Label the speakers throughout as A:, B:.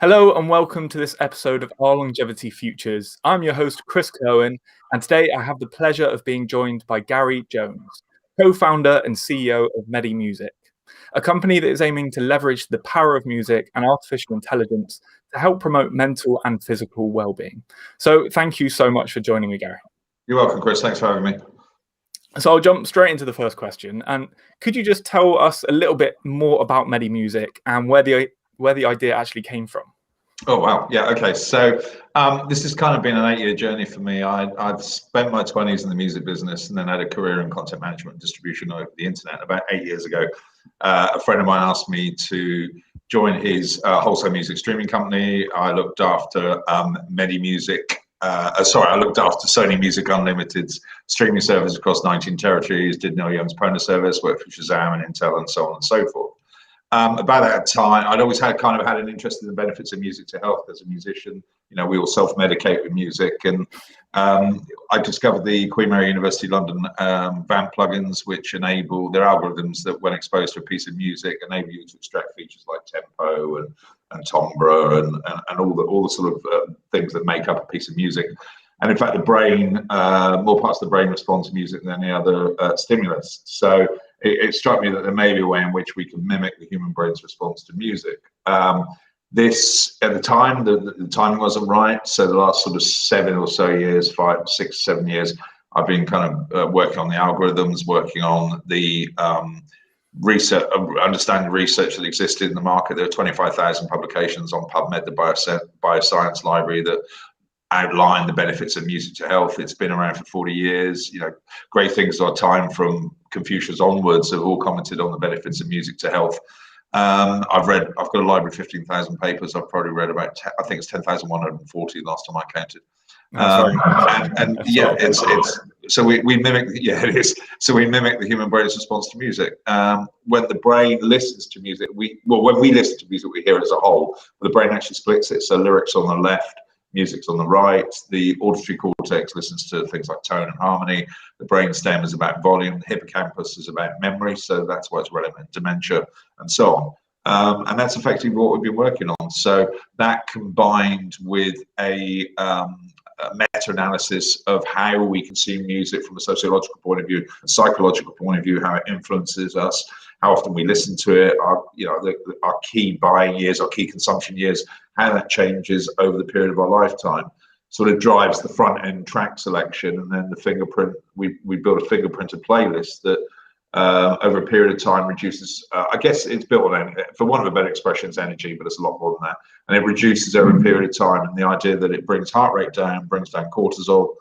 A: Hello and welcome to this episode of Our Longevity Futures. I'm your host, Chris Curwen, and today I have the pleasure of being joined by Gary Jones, co-founder and CEO of Medimusic, a company that is aiming to leverage the power of music and artificial intelligence to help promote mental and physical well-being. So thank you so much for joining me, Gary.
B: You're welcome, Chris. Thanks for having me.
A: So I'll jump straight into the first question. And could you just tell us a little bit more about Medimusic and where the idea actually came from?
B: Oh, wow. Yeah, okay. So this has kind of been an 8-year journey for me. I've spent my 20s in the music business and then had a career in content management and distribution over the internet. About 8 years ago, a friend of mine asked me to join his wholesale music streaming company. I looked after Medimusic. I looked after Sony Music Unlimited's streaming service across 19 territories, did Neil Young's Pona service, worked for Shazam and Intel and so on and so forth. About that time, I'd always had an interest in the benefits of music to health as a musician. You know, we all self-medicate with music, and I discovered the Queen Mary University London VAMP plugins, which enable their algorithms that, when exposed to a piece of music, enable you to extract features like tempo and timbre and all the sort of things that make up a piece of music. And in fact, the brain, more parts of the brain respond to music than any other stimulus. So it struck me that there may be a way in which we can mimic the human brain's response to music. This, at the time, the timing wasn't right. So the last sort of 7 or so years, 5, 6, 7 years, I've been kind of working on the algorithms, working on the research, understanding research that existed in the market. There are 25,000 publications on PubMed, the bioscience library, that outline the benefits of music to health. It's been around for 40 years. You know, great things of our time from Confucius onwards have all commented on the benefits of music to health. I've got a library of 15,000 papers. I've probably read about, I think it's 10,140 last time I counted. So we mimic, it is. So we mimic the human brain's response to music. When the brain listens to music, when we listen to music, we hear it as a whole. The brain actually splits it. So lyrics on the left, music's on the right. The auditory cortex listens to things like tone and harmony. The brainstem is about volume. The hippocampus is about memory. So that's why it's relevant in dementia and so on. And that's effectively what we've been working on. So that combined with a meta-analysis of how we consume music from a sociological point of view, a psychological point of view, how it influences us, how often we listen to it, our key buying years, our key consumption years, how that changes over the period of our lifetime, sort of drives the front end track selection. And then the fingerprint, we built a fingerprinted playlist that over a period of time reduces, I guess it's built on, for want of a better expression, it's energy, but it's a lot more than that. And it reduces over a period of time. And the idea that it brings heart rate down, brings down cortisol,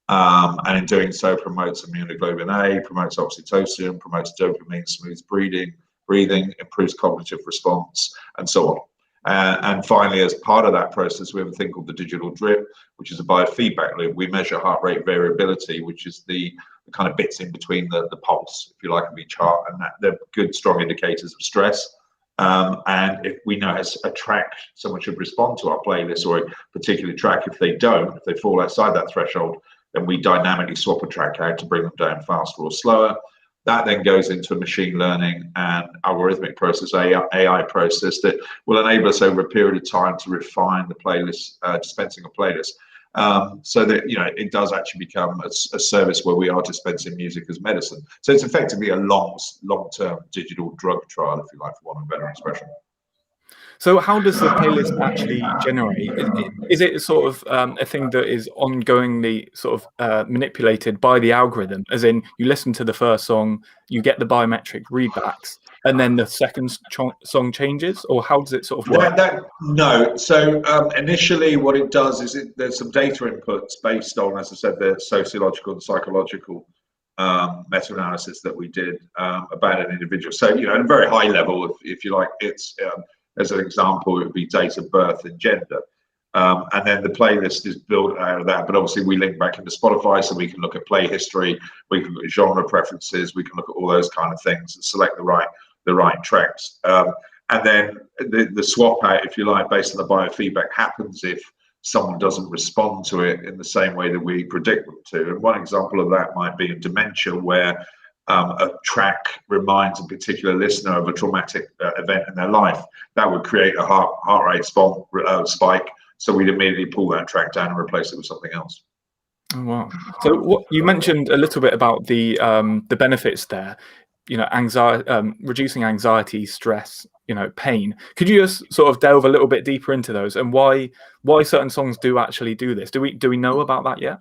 B: and in doing so promotes immunoglobulin A, promotes oxytocin, promotes dopamine, smooths breathing, improves cognitive response, and so on. And finally, as part of that process, we have a thing called the digital drip, which is a biofeedback loop. We measure heart rate variability, which is the kind of bits in between the pulse, if you like, of each heart, and that they're good, strong indicators of stress. And if we know as a track someone should respond to our playlist, or a particular track, if they fall outside that threshold, then we dynamically swap a track out to bring them down faster or slower. That then goes into a machine learning and algorithmic process, AI process, that will enable us over a period of time to refine the playlist, dispensing a playlist, so that it does actually become a service where we are dispensing music as medicine. So it's effectively a long-term digital drug trial, if you like, for want of a better expression.
A: So how does the playlist actually generate? Is it sort of a thing that is ongoingly sort of manipulated by the algorithm? As in, you listen to the first song, you get the biometric readbacks, and then the second song changes? Or how does it sort of work?
B: No. So initially what it does is there's some data inputs based on, as I said, the sociological and psychological meta-analysis that we did about an individual. So, at a very high level, if you like, it's... as an example, it would be date of birth and gender. And then the playlist is built out of that. But obviously, we link back into Spotify, so we can look at play history, we can look at genre preferences, we can look at all those kind of things and select the right tracks. And then the swap out, if you like, based on the biofeedback, happens if someone doesn't respond to it in the same way that we predict them to. And one example of that might be in dementia, where a track reminds a particular listener of a traumatic event in their life, that would create a heart rate spike. So we'd immediately pull that track down and replace it with something else.
A: Oh, wow. So what you mentioned a little bit about the benefits there, anxiety, reducing anxiety, stress, pain. Could you just sort of delve a little bit deeper into those and why certain songs do actually do this? Do we know about that yet?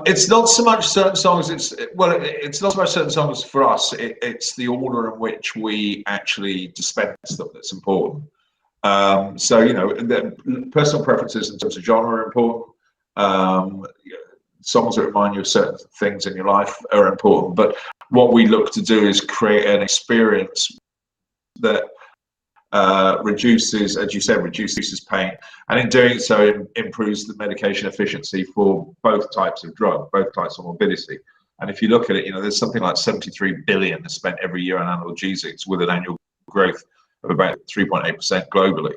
B: It's not so much certain songs. It's not so much certain songs for us. It's the order in which we actually dispense them that's important. So the personal preferences in terms of genre are important. Songs that remind you of certain things in your life are important. But what we look to do is create an experience that reduces, as you said, reduces pain, and in doing so, it improves the medication efficiency for both types of drug, both types of morbidity. And if you look at it, there's something like 73 billion is spent every year on analgesics, with an annual growth of about 3.8% globally.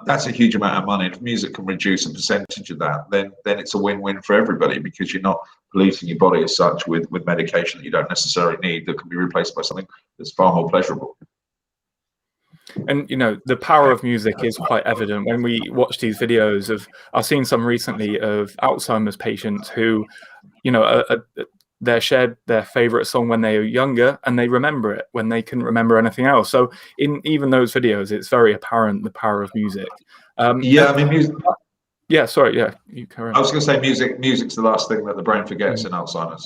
B: That's a huge amount of money. If music can reduce a percentage of that, then it's a win-win for everybody, because you're not polluting your body as such with medication that you don't necessarily need, that can be replaced by something that's far more pleasurable.
A: And the power of music is quite evident when we watch these videos of. I've seen some recently of Alzheimer's patients who, they shared their favorite song when they were younger, and they remember it when they couldn't remember anything else. So in even those videos, it's very apparent the power of music.
B: Music.
A: Yeah, sorry. Yeah, you carry on.
B: I was going to say music's the last thing that the brain forgets in Alzheimer's.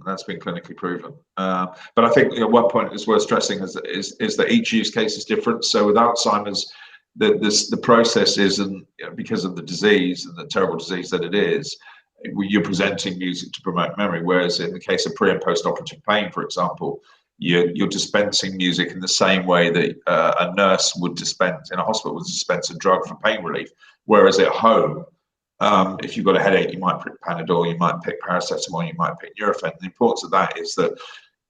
B: That's been clinically proven. But I think one point is worth stressing is that each use case is different. So with Alzheimer's, the process isn't, because of the disease and the terrible disease that it is, you're presenting music to promote memory. Whereas in the case of pre and post-operative pain, for example, you're dispensing music in the same way that a nurse would dispense in a hospital, would dispense a drug for pain relief. Whereas at home, if you've got a headache, you might pick Panadol, you might pick paracetamol, you might pick Nurofen. The importance of that is that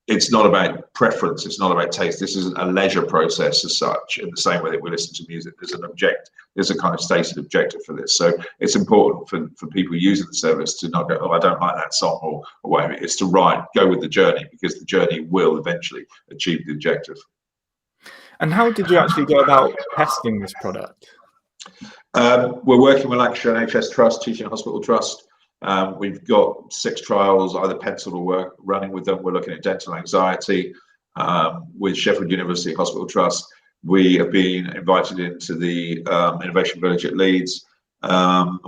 B: it's not about preference, it's not about taste. This isn't a leisure process as such, in the same way that we listen to music. There's a kind of stated objective for this. So it's important for people using the service to not go, oh, I don't like that song, or whatever. It's to go with the journey, because the journey will eventually achieve the objective.
A: And how did you actually go about testing this product?
B: We're working with Lancashire NHS Trust, Teaching Hospital Trust. We've got 6 trials, either penciled or running with them. We're looking at dental anxiety with Sheffield University Hospital Trust. We have been invited into the Innovation Village at Leeds.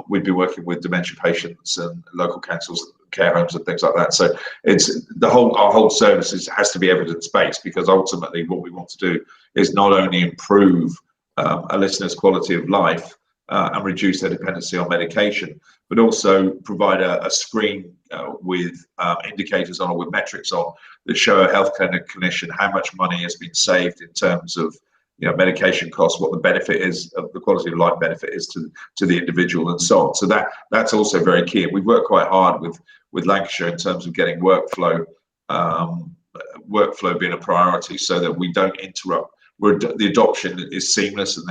B: We've been working with dementia patients and local councils, care homes and things like that. So it's our whole service has to be evidence-based, because ultimately what we want to do is not only improve a listener's quality of life and reduce their dependency on medication, but also provide a screen with indicators on, or with metrics on, that show a healthcare clinician how much money has been saved in terms of medication costs, what the benefit is, of the quality of life benefit is to the individual, and so on. So that's also very key. And we've worked quite hard with Lancashire in terms of getting workflow being a priority, so that we don't interrupt. The adoption is seamless, and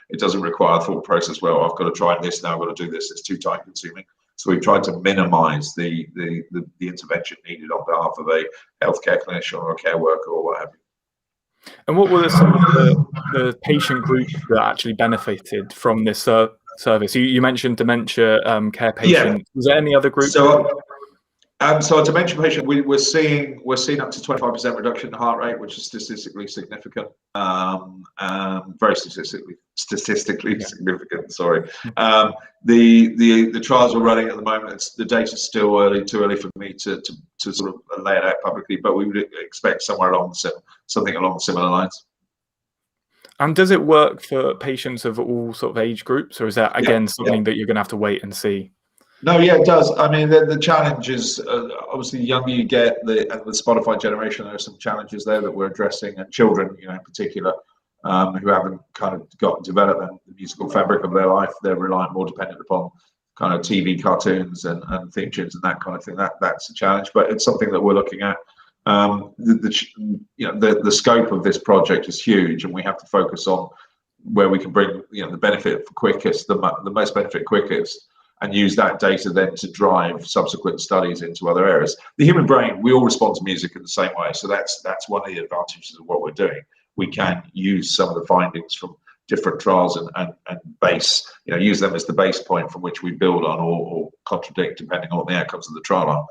B: it doesn't require a thought process. Well, I've got to try this now, I've got to do this. It's too time consuming. So we've tried to minimise the intervention needed on behalf of a healthcare clinician or a care worker or what have you.
A: And what were some of the patient groups that actually benefited from this service? You mentioned dementia care patients. Yeah. Was there any other groups?
B: So a dementia patient, we're seeing up to 25% reduction in heart rate, which is statistically significant. Very statistically significant. Sorry. The trials are running at the moment. The data's still too early for me to sort of lay it out publicly, but we would expect something along similar lines.
A: And does it work for patients of all sort of age groups, or is that again something that you're going to have to wait and see?
B: No, yeah, it does. I mean, the challenge is obviously the younger you get, and the Spotify generation, there are some challenges there that we're addressing, and children, in particular, who haven't kind of developed the musical fabric of their life. They're more dependent upon kind of TV cartoons and theme tunes and that kind of thing. That's a challenge, but it's something that we're looking at. The scope of this project is huge, and we have to focus on where we can bring the benefit quickest, the most benefit quickest. and use that data then to drive subsequent studies into other areas. The human brain, we all respond to music in the same way. So that's one of the advantages of what we're doing. We can use some of the findings from different trials and base, use them as the base point from which we build on or contradict depending on what the outcomes of the trial are.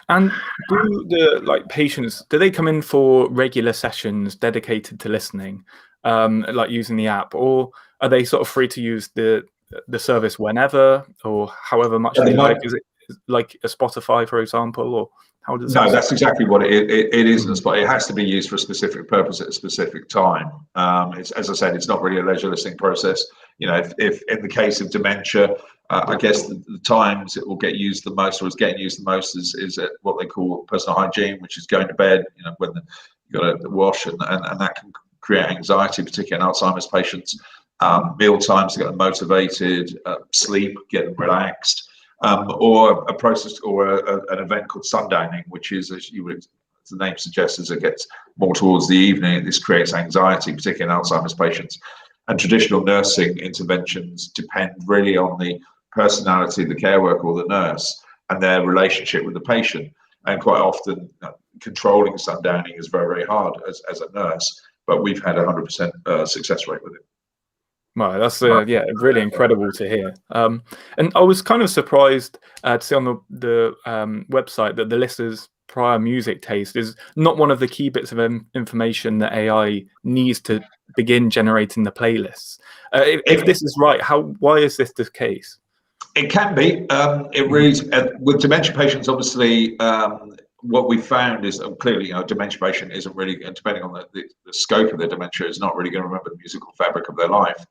A: And do the patients, do they come in for regular sessions dedicated to listening, like using the app, or are they sort of free to use the service whenever or however much they like? Is it like a Spotify, for example, or how does
B: No, that's exactly what it is. But it has to be used for a specific purpose at a specific time. It's, as I said, it's not really a leisure listening process. If in the case of dementia, I guess the times it will get used the most, or is getting used the most, is at what they call personal hygiene, which is going to bed. When you've got to wash, and that can create anxiety, particularly in Alzheimer's patients. Meal times to get them motivated, sleep, get them relaxed, or a process or an event called sundowning, which is, as the name suggests, as it gets more towards the evening, this creates anxiety, particularly in Alzheimer's patients. And traditional nursing interventions depend really on the personality of the care worker or the nurse and their relationship with the patient. And quite often, controlling sundowning is very, very hard as a nurse, but we've had 100% success rate with it.
A: Wow, that's really incredible to hear. And I was kind of surprised to see on the website that the listener's prior music taste is not one of the key bits of information that AI needs to begin generating the playlists. If this is right, why is this the case?
B: It can be. It really with dementia patients, obviously. What we found is clearly, a dementia patient isn't really, depending on the scope of their dementia, is not really going to remember the musical fabric of their life.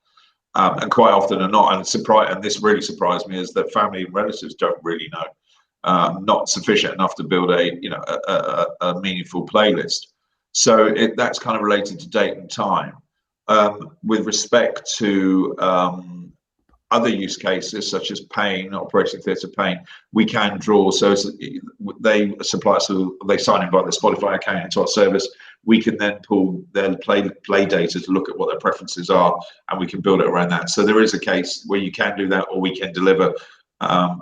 B: And quite often are not. And this really surprised me, is that family and relatives don't really know, not sufficient enough to build a meaningful playlist. So that's kind of related to date and time. With respect to other use cases such as pain, operating theatre pain, we can draw. So they supply, so they sign in by the Spotify account into our service. We can then pull their play data to look at what their preferences are, and we can build it around that. So there is a case where you can do that, or we can deliver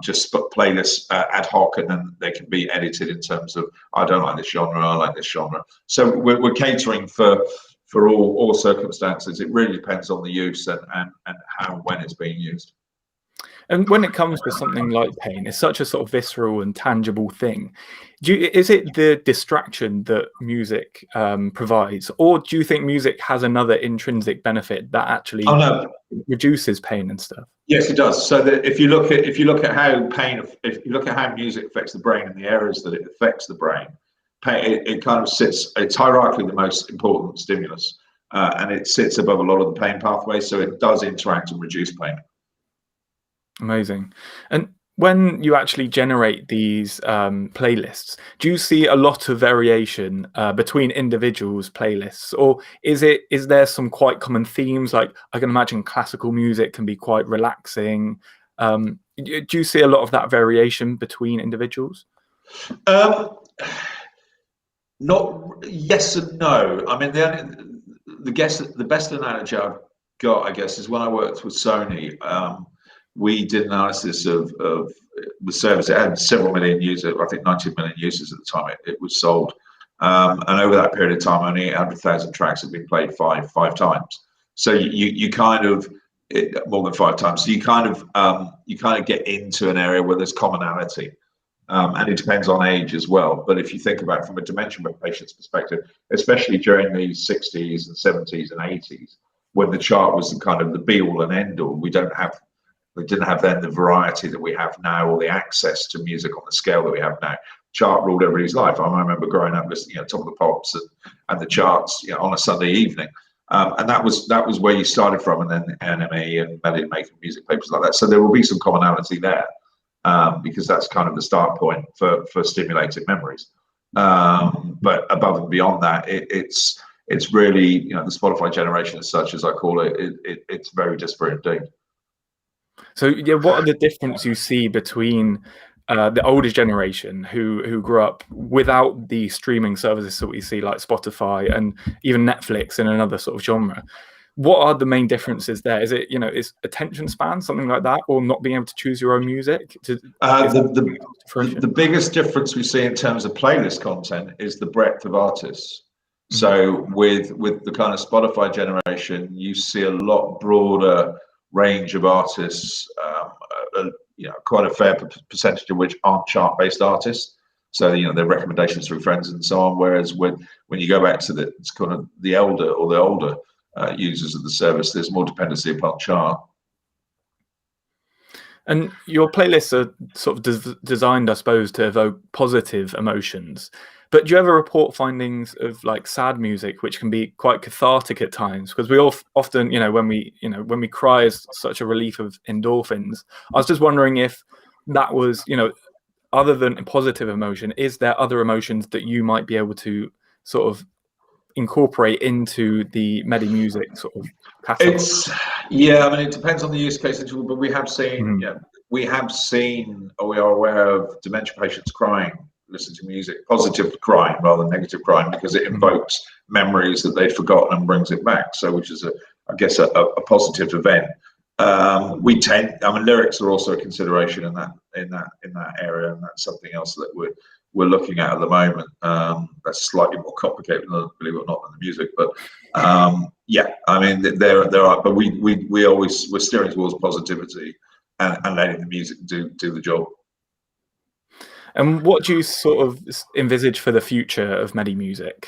B: just playlists ad hoc, and then they can be edited in terms of, I don't like this genre, I like this genre. So we're catering for all circumstances. It really depends on the use and how and when it's being used.
A: And when it comes to something like pain, it's such a sort of visceral and tangible thing. Is it the distraction that music provides, or do you think music has another intrinsic benefit that actually reduces pain and stuff?
B: Yes, it does. So that if you look at how music affects the brain and the areas that it affects the brain, it kind of sits. It's hierarchically the most important stimulus, and it sits above a lot of the pain pathways. So it does interact and reduce pain.
A: Amazing. And when you actually generate these playlists, do you see a lot of variation between individuals' playlists, or is there some quite common themes? Like, I can imagine classical music can be quite relaxing. Do you see a lot of that variation between individuals?
B: Not yes and no. I mean, the best analogy I've got, I guess, is when I worked with Sony. We did analysis of the service. It had several million users, I think 19 million users at the time it was sold. And over that period of time, only 800,000 tracks have been played five times. So you kind of, more than 5 times. So you kind of get into an area where there's commonality. And it depends on age as well. But if you think about it from a dementia patient's perspective, especially during the 60s and 70s and 80s, when the chart was the kind of the be all and end all, we didn't have then the variety that we have now, or the access to music on the scale that we have now. Chart ruled everybody's life. I remember growing up listening, Top of the Pops and the charts, on a Sunday evening, and that was where you started from, and then NME and melody making music papers like that. So there will be some commonality there, because that's kind of the start point for stimulated memories. But above and beyond that, it's really, the Spotify generation, as such as I call it, it's very disparate indeed.
A: So what are the differences you see between the older generation who grew up without the streaming services that we see, like Spotify and even Netflix and another sort of genre? What are the main differences there? Is it, is attention span, something like that, or not being able to choose your own music? Is that to fruition?
B: The biggest difference we see in terms of playlist content is the breadth of artists.
A: Mm-hmm.
B: So with the kind of Spotify generation, you see a lot broader range of artists, quite a fair percentage of which aren't chart-based artists. So their recommendations through friends and so on. Whereas when you go back to it's kind of the older users of the service, there's more dependency upon chart.
A: And your playlists are sort of designed, I suppose, to evoke positive emotions. But do you ever report findings of like sad music, which can be quite cathartic at times? Because we often, when we cry is such a relief of endorphins. I was just wondering if that was, other than positive emotion, is there other emotions that you might be able to sort of incorporate into the Medimusic sort of catalog?
B: It depends on the use case, but we have seen, we are aware of dementia patients crying, listen to music, positive crying rather than negative crying, because it invokes memories that they'd forgotten and brings it back. So, which is I guess a positive event. Lyrics are also a consideration in that area, and that's something else that we're looking at the moment. That's slightly more complicated, believe it or not, than the music, but there are. But we're steering towards positivity and letting the music do the job.
A: And what do you sort of envisage for the future of Medimusic?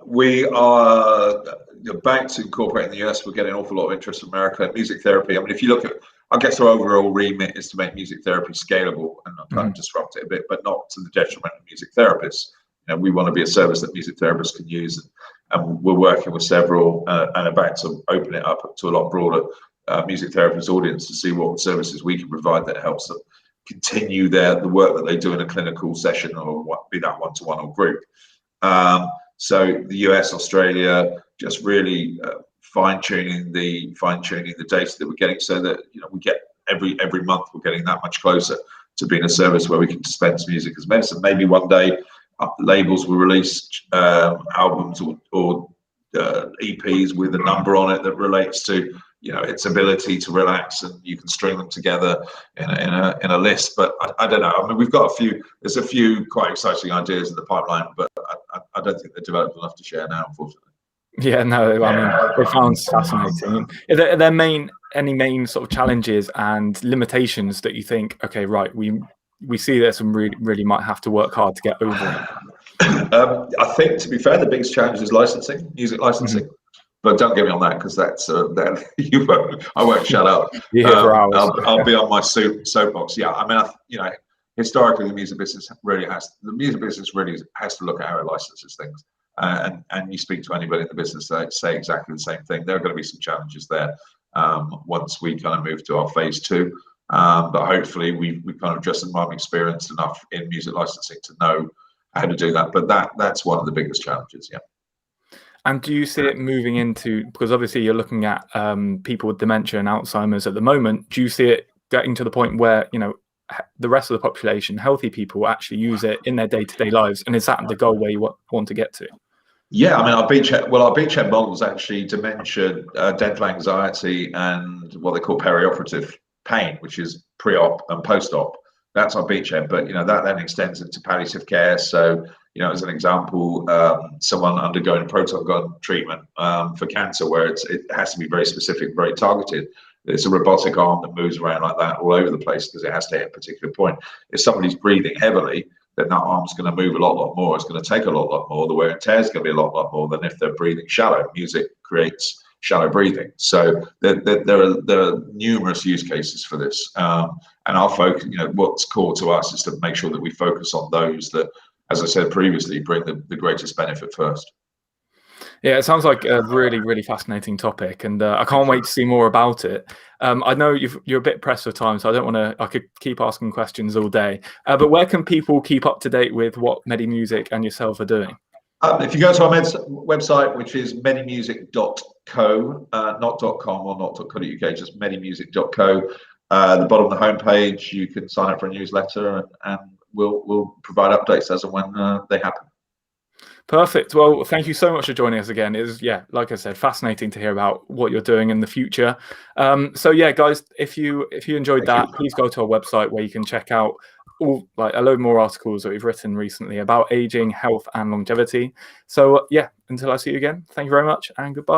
B: We are back to incorporate in the US. We're getting an awful lot of interest from America. Music therapy. I mean, if you look at, I guess our overall remit is to make music therapy scalable and kind of disrupt it a bit, but not to the detriment of music therapists. We want to be a service that music therapists can use, and we're working with several and about to open it up to a lot broader music therapist audience to see what services we can provide that helps them continue the work that they do in a clinical session, or be that one-to-one or group. So the US, Australia, just really fine-tuning the data that we're getting, so that we get every month we're getting that much closer to being a service where we can dispense music as medicine. Maybe one day labels will release albums or EPs with a number on it that relates to its ability to relax, and you can string them together in a list. But I don't know. I mean, there's a few quite exciting ideas in the pipeline, but I don't think they're developed enough to share now, unfortunately.
A: Yeah, no, I mean, it sounds fascinating. Are there any main sort of challenges and limitations that you think, okay, right, we see this and really might have to work hard to get over it?
B: I think, to be fair, the biggest challenge is music licensing. But don't get me on that, because that's I won't shut up.
A: For hours.
B: I'll be on my soapbox. Yeah, I mean, historically, the music business really has to look at how it licenses things. And you speak to anybody in the business, they say exactly the same thing. There are going to be some challenges there once we kind of move to our phase 2. But hopefully, we kind of just I'm experienced enough in music licensing to know how to do that. But that's one of the biggest challenges. Yeah.
A: And do you see it moving into, because obviously you're looking at people with dementia and Alzheimer's at the moment, do you see it getting to the point where, the rest of the population, healthy people, actually use it in their day-to-day lives? And is that the goal where you want to get to?
B: Yeah, I mean, our beachhead model is actually dementia, dental anxiety, and what they call perioperative pain, which is pre-op and post-op. That's our beachhead, but that then extends into palliative care. So, as an example, someone undergoing proton gun treatment for cancer, where it has to be very specific, very targeted. It's a robotic arm that moves around like that all over the place because it has to hit a particular point. If somebody's breathing heavily, then that arm's going to move a lot more. It's going to take a lot more. The wear and tear is going to be a lot more than if they're breathing shallow. Music creates shallow breathing. So there are numerous use cases for this. And our focus, what's core to us is to make sure that we focus on those that, as I said previously, bring the greatest benefit first.
A: Yeah, it sounds like a really, really fascinating topic, and I can't wait to see more about it. I know you're a bit pressed for time, so I could keep asking questions all day. But where can people keep up to date with what Medimusic and yourself are doing?
B: If you go to our website, which is medimusic.co, not .com or not .co.uk, just medimusic.co. At the bottom of the homepage, you can sign up for a newsletter, and we'll provide updates as and when they happen.
A: Perfect. Well, thank you so much for joining us again. It was, yeah, like I said, fascinating to hear about what you're doing in the future. So yeah, guys, if you enjoyed that, please go to our website where you can check out all like a load more articles that we've written recently about aging, health, and longevity. So yeah, until I see you again, thank you very much and goodbye.